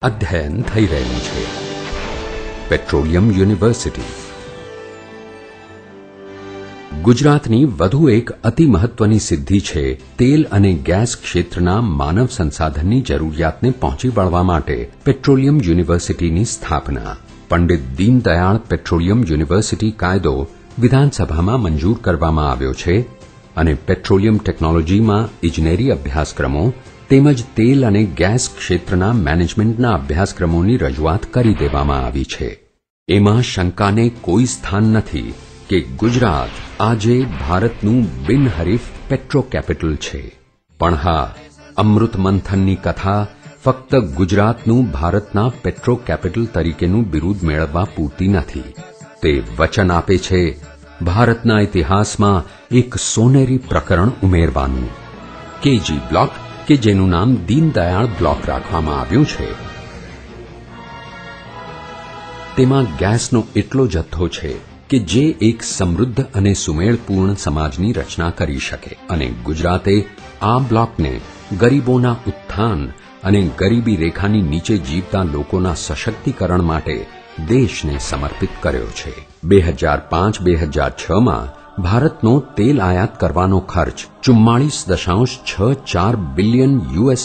અધ્યયન થઈ રહ્યું છે. પેટ્રોલિયમ યુનિવર્સિટી ગુજરાતની વધુ એક અતિ મહત્વની સિદ્ધિ છે તેલ અને ગેસ ક્ષેત્રના માનવ સંસાધનની જરૂરિયાતને પહોંચી વળવા માટે પેટ્રોલિયમ યુનિવર્સિટીની સ્થાપના. પંડિત દીનદયાળ પેટ્રોલિયમ યુનિવર્સિટી કાયદો વિધાનસભામાં મંજૂર કરવામાં આવ્યો છે અને પેટ્રોલિયમ ટેકનોલોજીમાં ઇજનેરી અભ્યાસક્રમો તેમજ તેલ અને ગેસ ક્ષેત્રના મેનેજમેન્ટના અભ્યાસક્રમોની રજૂઆત કરી દેવામાં આવી છે. એમાં શંકાને કોઈ સ્થાન નથી કે ગુજરાત આજે ભારતનું બિનહરીફ પેટ્રો કેપિટલ છે. પણ હા, અમૃત મંથનની કથા ફક્ત ગુજરાતનું ભારતના પેટ્રો કેપિટલ તરીકેનું બિરુદ મેળવવા પૂરતી નથી. તે વચન આપે છે ભારતના ઇતિહાસમાં એક સોનેરી પ્રકરણ ઉમેરવાનું. કેજી બ્લોક કે જેનું નામ દીનદયાળ બ્લોક રાખવામાં આવ્યું છે, તેમાં ગેસનો એટલો જથ્થો છે કે જે એક સમૃદ્ધ અને સુમેળપૂર્ણ સમાજની રચના કરી શકે. અને ગુજરાતે આ બ્લોકને ગરીબોના ઉત્થાન અને ગરીબી રેખાની નીચે જીવતા લોકોના સશક્તિકરણ માટે દેશને સમર્પિત કર્યો છે. 2005-2006માં ભારતનો તેલ આયાત કરવાનો ખર્ચ 44.64 બિલિયન US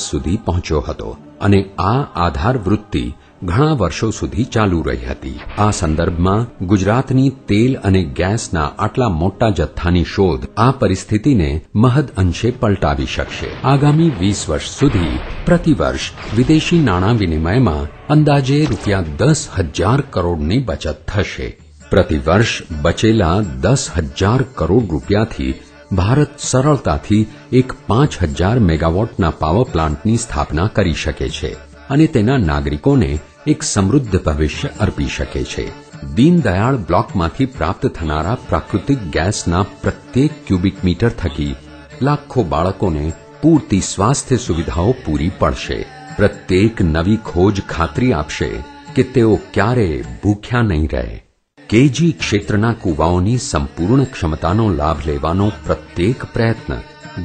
સુધી પહોંચ્યો હતો અને આ આધાર વૃત્તિ ઘણા વર્ષો સુધી ચાલુ રહી હતી. આ સંદર્ભમાં ગુજરાતની તેલ અને ગેસના આટલા મોટા જથ્થાની શોધ આ પરિસ્થિતિને મહદ અંશે પલટાવી શકશે. આગામી 20 વર્ષ સુધી પ્રતિવર્ષ વિદેશી નાણાં વિનિમયમાં અંદાજે ₹10,000 કરોડની બચત થશે. પ્રતિવર્ષ બચેલા 10,000 કરોડ રૂપિયાથી ભારત સરળતાથી એક 5,000 મેગાવોટના પાવર પ્લાન્ટની સ્થાપના કરી શકે છે અને તેના નાગરિકોને એક સમૃદ્ધ ભવિષ્ય અર્પી શકે છે. દીનદયાળ બ્લોકમાંથી પ્રાપ્ત થનારા પ્રાકૃતિક ગેસના પ્રત્યેક ક્યુબિક મીટર થકી લાખો બાળકોને પૂરતી સ્વાસ્થ્ય સુવિધાઓ પૂરી પડશે. પ્રત્યેક નવી ખોજ ખાતરી આપશે કે તેઓ ક્યારેય ભૂખ્યા નહીં રહે. કેજી ક્ષેત્રના કૂવાઓની સંપૂર્ણ ક્ષમતાનો લાભ લેવાનો પ્રત્યેક પ્રયત્ન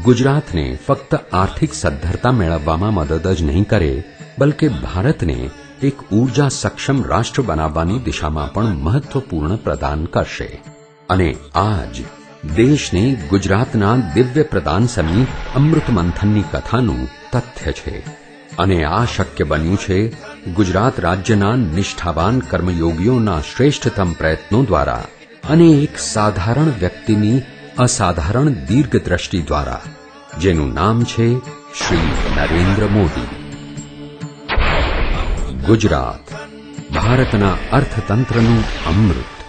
ગુજરાતને ફક્ત આર્થિક સદ્ધરતા મેળવવામાં મદદ જ નહીં કરે, બલકે ભારતને એક ઊર્જા સક્ષમ રાષ્ટ્ર બનાવવાની દિશામાં પણ મહત્વપૂર્ણ પ્રદાન કરશે. અને આજ દેશને ગુજરાતના દિવ્ય પ્રદાન સમી અમૃત મંથનની કથાનું તથ્ય છે. અને આ શક્ય બન્યું છે ગુજરાત રાજ્યના નિષ્ઠાવાન કર્મયોગીઓના શ્રેષ્ઠતમ પ્રયત્નો દ્વારા અને એક સાધારણ વ્યક્તિની અસાધારણ દીર્ઘદ્રષ્ટિ દ્વારા, જેનું નામ છે શ્રી નરેન્દ્ર મોદી. ગુજરાત ભારતના અર્થતંત્રનું અમૃત.